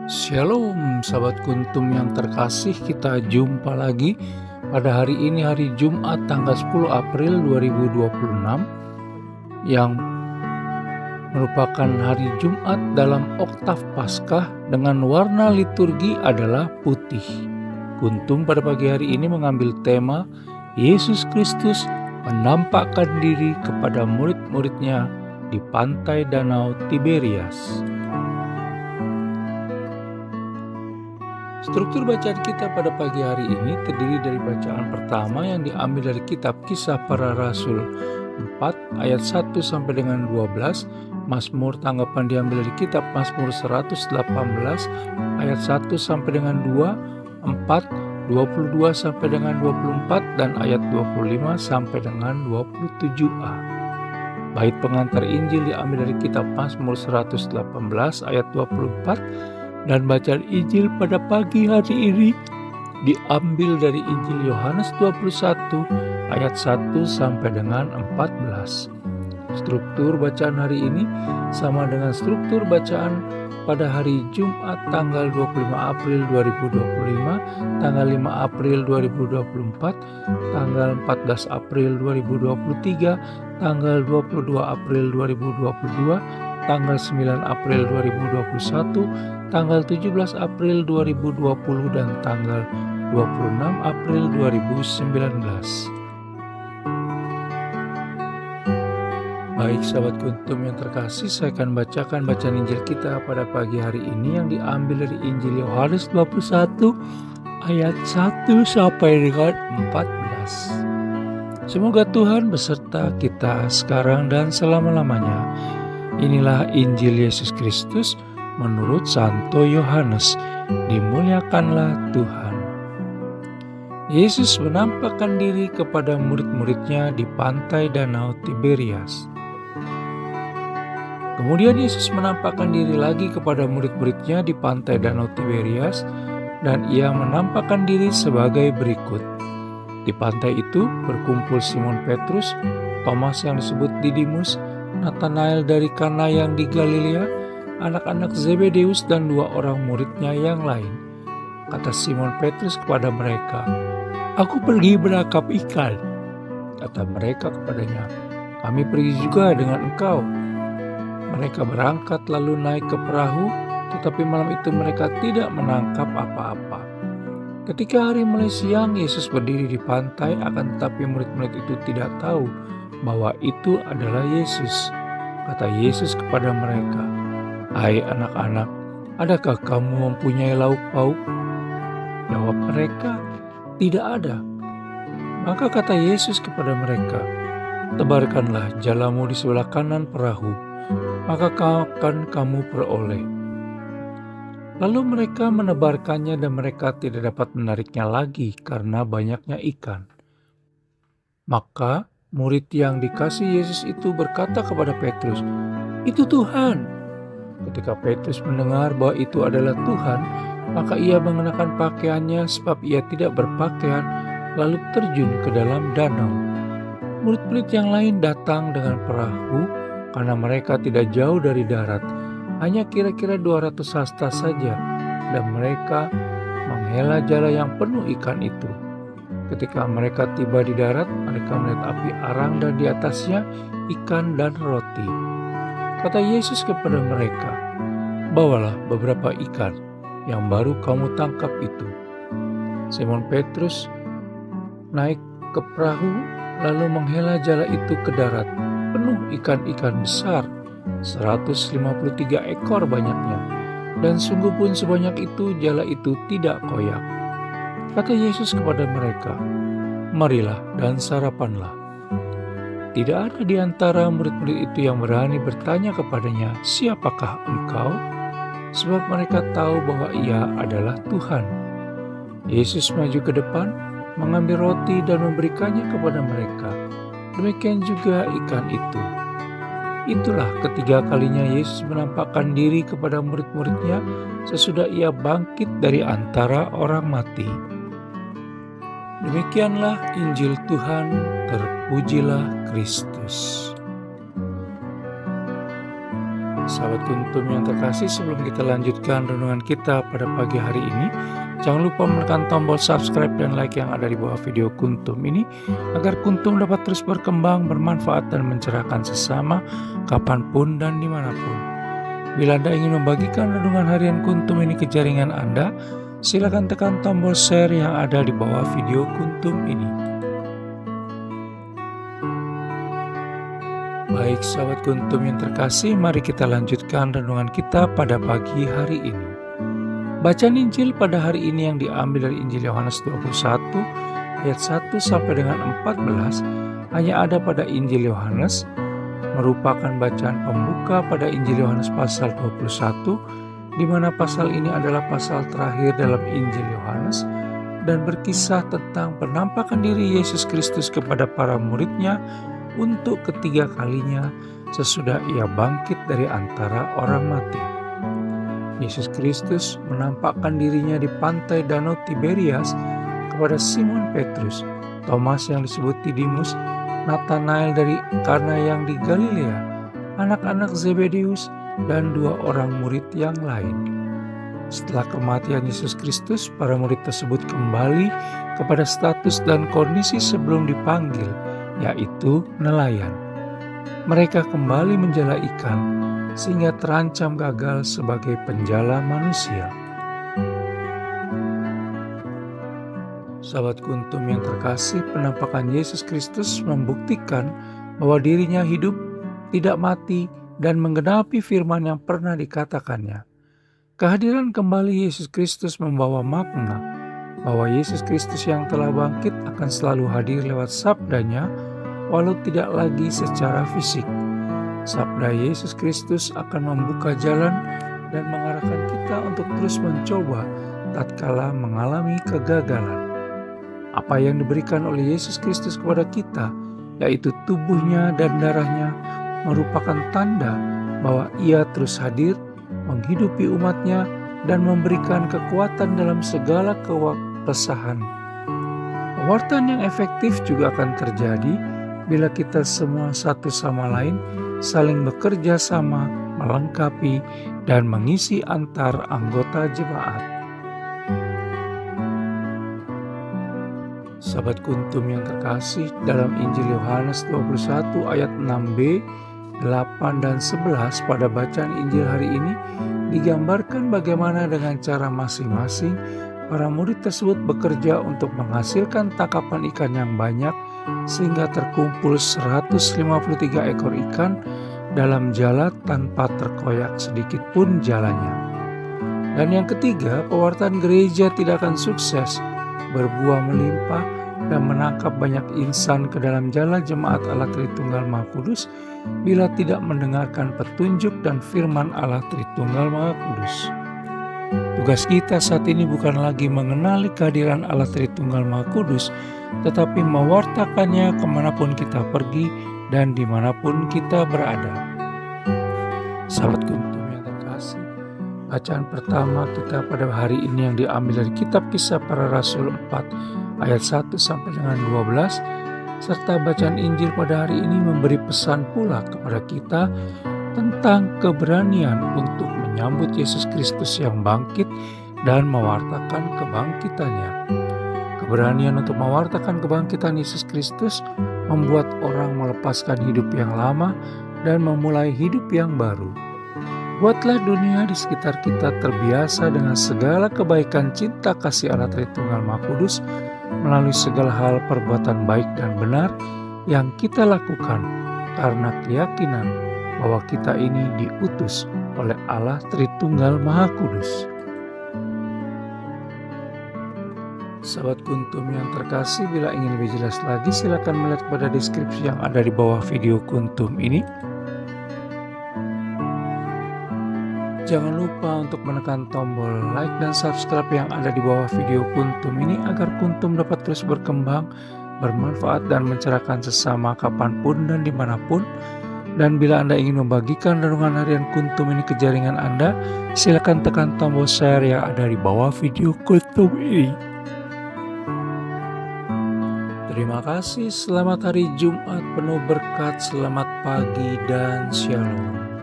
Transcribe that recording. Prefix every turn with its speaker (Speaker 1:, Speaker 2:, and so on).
Speaker 1: Shalom sahabat kuntum yang terkasih, kita jumpa lagi pada hari ini, hari Jumat tanggal 10 April 2026 yang merupakan hari Jumat dalam oktav Paskah dengan warna liturgi adalah putih. Kuntum pada pagi hari ini mengambil tema Yesus Kristus menampakkan diri kepada murid-muridnya di pantai Danau Tiberias. Struktur bacaan kita pada pagi hari ini terdiri dari bacaan pertama yang diambil dari kitab Kisah Para Rasul 4 ayat 1 sampai dengan 12, Mazmur tanggapan diambil dari kitab Mazmur 118 ayat 1 sampai dengan 2, 4, 22 sampai dengan 24 dan ayat 25 sampai dengan 27a. Bait pengantar Injil diambil dari kitab Mazmur 118 ayat 24 dan bacaan Injil pada pagi hari ini diambil dari Injil Yohanes 21 ayat 1 sampai dengan 14. Struktur bacaan hari ini sama dengan struktur bacaan pada hari Jumat tanggal 25 April 2025, tanggal 5 April 2024, tanggal 14 April 2023, tanggal 22 April 2022, tanggal 9 April 2021, tanggal 17 April 2020, dan tanggal 26 April 2019. Baik sahabat kuntum yang terkasih, saya akan bacakan bacaan Injil kita pada pagi hari ini yang diambil dari Injil Yohanes 21 ayat 1 sampai dengan 14. Semoga Tuhan beserta kita sekarang dan selama-lamanya. Inilah Injil Yesus Kristus menurut Santo Yohanes. Dimuliakanlah Tuhan. Yesus menampakkan diri kepada murid-muridnya di pantai Danau Tiberias. Kemudian Yesus menampakkan diri lagi kepada murid-muridnya di pantai Danau Tiberias, dan ia menampakkan diri sebagai berikut. Di pantai itu berkumpul Simon Petrus, Thomas yang disebut Didimus, Nathanael dari Kana yang di Galilea, anak-anak Zebedeus, dan 2 orang muridnya yang lain. Kata Simon Petrus kepada mereka, "Aku pergi menangkap ikan." Kata mereka kepadanya, "Kami pergi juga dengan engkau." Mereka berangkat lalu naik ke perahu, tetapi malam itu mereka tidak menangkap apa-apa. Ketika hari mulai siang, Yesus berdiri di pantai, akan tetapi murid-murid itu tidak tahu bahwa itu adalah Yesus. Kata Yesus kepada mereka, "Hai anak-anak, adakah kamu mempunyai lauk pauk?" Jawab mereka, "Tidak ada." Maka kata Yesus kepada mereka, "Tebarkanlah jalamu di sebelah kanan perahu, maka akan kamu peroleh." Lalu mereka menebarkannya dan mereka tidak dapat menariknya lagi karena banyaknya ikan. Maka murid yang dikasihi Yesus itu berkata kepada Petrus, "Itu Tuhan." Ketika Petrus mendengar bahwa itu adalah Tuhan, maka ia mengenakan pakaiannya sebab ia tidak berpakaian, lalu terjun ke dalam danau. Murid-murid yang lain datang dengan perahu karena mereka tidak jauh dari darat, hanya kira-kira 200 hasta saja, dan mereka menghela jala yang penuh ikan itu. Ketika mereka tiba di darat, mereka melihat api arang dan di atasnya ikan dan roti. Kata Yesus kepada mereka, "Bawalah beberapa ikan yang baru kamu tangkap itu." Simon Petrus naik ke perahu lalu menghela jala itu ke darat, penuh ikan-ikan besar, 153 ekor banyaknya, dan sungguh pun sebanyak itu jala itu tidak koyak. Kata Yesus kepada mereka, "Marilah dan sarapanlah." Tidak ada di antara murid-murid itu yang berani bertanya kepadanya, "Siapakah engkau?" Sebab mereka tahu bahwa ia adalah Tuhan. Yesus maju ke depan, mengambil roti dan memberikannya kepada mereka. Demikian juga ikan itu. Itulah ketiga kalinya Yesus menampakkan diri kepada murid-muridnya sesudah ia bangkit dari antara orang mati. Demikianlah Injil Tuhan, terpujilah Kristus. Sahabat Kuntum yang terkasih, sebelum kita lanjutkan renungan kita pada pagi hari ini, jangan lupa menekan tombol subscribe dan like yang ada di bawah video Kuntum ini, agar Kuntum dapat terus berkembang, bermanfaat dan mencerahkan sesama, kapanpun dan dimanapun. Bila Anda ingin membagikan renungan harian Kuntum ini ke jaringan Anda, silakan tekan tombol share yang ada di bawah video Kuntum ini. Baik sahabat Kuntum yang terkasih, mari kita lanjutkan renungan kita pada pagi hari ini. Bacaan Injil pada hari ini yang diambil dari Injil Yohanes 21 ayat 1 sampai dengan 14 hanya ada pada Injil Yohanes, merupakan bacaan pembuka pada Injil Yohanes pasal 21, di mana pasal ini adalah pasal terakhir dalam Injil Yohanes dan berkisah tentang penampakan diri Yesus Kristus kepada para murid-Nya untuk ketiga kalinya sesudah ia bangkit dari antara orang mati. Yesus Kristus menampakkan dirinya di pantai Danau Tiberias kepada Simon Petrus, Thomas yang disebut Didimus, Nathanael dari Kana yang di Galilea, anak-anak Zebedeus, dan dua orang murid yang lain. Setelah kematian Yesus Kristus, para murid tersebut kembali kepada status dan kondisi sebelum dipanggil, yaitu nelayan. Mereka kembali menjala ikan sehingga terancam gagal sebagai penjala manusia. Sahabat Kuntum yang terkasih, penampakan Yesus Kristus membuktikan bahwa dirinya hidup, tidak mati, dan menggenapi firman yang pernah dikatakannya. Kehadiran kembali Yesus Kristus membawa makna bahwa Yesus Kristus yang telah bangkit akan selalu hadir lewat sabdanya, walau tidak lagi secara fisik. Sabda Yesus Kristus akan membuka jalan dan mengarahkan kita untuk terus mencoba tatkala mengalami kegagalan. Apa yang diberikan oleh Yesus Kristus kepada kita, yaitu tubuhnya dan darahnya, merupakan tanda bahwa Ia terus hadir, menghidupi umat-Nya, dan memberikan kekuatan dalam segala keresahan. Pewartaan yang efektif juga akan terjadi bila kita semua satu sama lain saling bekerja sama, melengkapi, dan mengisi antar anggota jemaat. Sahabat Kuntum yang terkasih, dalam Injil Yohanes 21 ayat 6b, 8 dan 11 pada bacaan Injil hari ini digambarkan bagaimana dengan cara masing-masing para murid tersebut bekerja untuk menghasilkan tangkapan ikan yang banyak sehingga terkumpul 153 ekor ikan dalam jala tanpa terkoyak sedikit pun jalannya. Dan yang ketiga, pewartaan gereja tidak akan sukses, berbuah melimpah, dan menangkap banyak insan ke dalam jala jemaat Allah Tritunggal Maha Kudus bila tidak mendengarkan petunjuk dan firman Allah Tritunggal Maha Kudus. Tugas kita saat ini bukan lagi mengenali kehadiran Allah Tritunggal Maha Kudus, tetapi mewartakannya kemanapun kita pergi dan dimanapun kita berada. Sahabat Kuntum yang terkasih, bacaan pertama kita pada hari ini yang diambil dari kitab Kisah Para Rasul 4 ayat 1 sampai dengan 12, serta bacaan Injil pada hari ini memberi pesan pula kepada kita tentang keberanian untuk menyambut Yesus Kristus yang bangkit dan mewartakan kebangkitannya. Keberanian untuk mewartakan kebangkitan Yesus Kristus membuat orang melepaskan hidup yang lama dan memulai hidup yang baru. Buatlah dunia di sekitar kita terbiasa dengan segala kebaikan cinta kasih Allah Tritunggal Maha Kudus melalui segala hal perbuatan baik dan benar yang kita lakukan karena keyakinan bahwa kita ini diutus oleh Allah Tritunggal Maha Kudus. Sahabat Kuntum yang terkasih, bila ingin lebih jelas lagi silakan melihat pada deskripsi yang ada di bawah video Kuntum ini. Jangan lupa untuk menekan tombol like dan subscribe yang ada di bawah video Kuntum ini agar Kuntum dapat terus berkembang, bermanfaat dan mencerahkan sesama kapanpun dan dimanapun. Dan bila Anda ingin membagikan renungan harian Kuntum ini ke jaringan Anda, silakan tekan tombol share yang ada di bawah video Kuntum ini. Terima kasih, selamat hari Jumat penuh berkat, selamat pagi dan shalom.